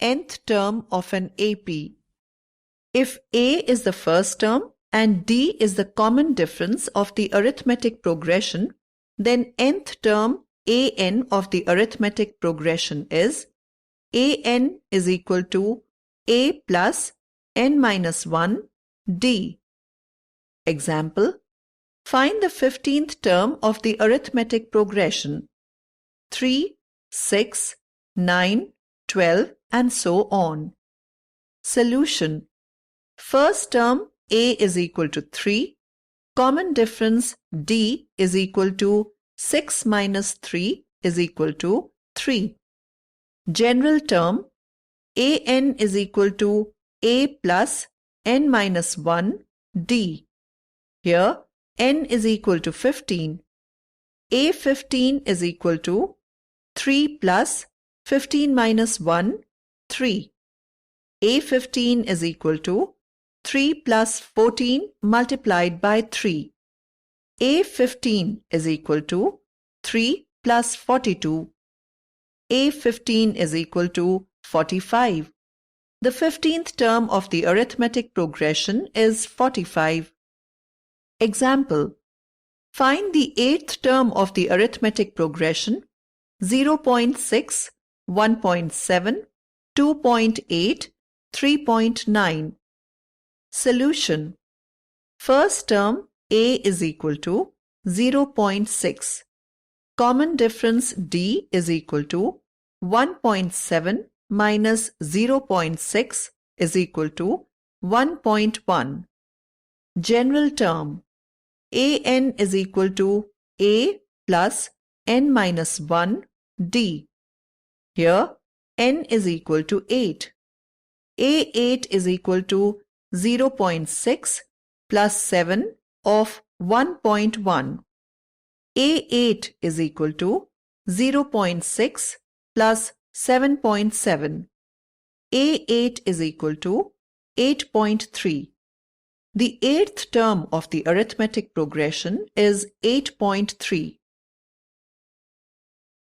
nth term of an AP. If A is the first term and D is the common difference of the arithmetic progression, then nth term an of the arithmetic progression is an is equal to a plus n minus 1 d. Example: find the 15th term of the arithmetic progression 3, 6, 9, 12 and so on. Solution: first term a is equal to 3, common difference d is equal to 6 minus 3 is equal to 3. General term an is equal to a plus n minus 1 d. Here n is equal to 15. A15 is equal to 3 plus 15 minus 1, 3. A15 is equal to 3 plus 14 multiplied by 3. A15 is equal to 3 plus 42. A15 is equal to 45. The 15th term of the arithmetic progression is 45. Example: find the 8th term of the arithmetic progression 0.6, 1.7, 2.8, 3.9. Solution: first term a is equal to 0.6. Common difference d is equal to 1.7 minus 0.6 is equal to 1.1. General term an is equal to a plus n minus 1 d. Here n is equal to 8. A8 is equal to 0.6 plus 7 of 1.1. A8 is equal to 0.6 plus 7.7. A8 is equal to 8.3. The 8th term of the arithmetic progression is 8.3.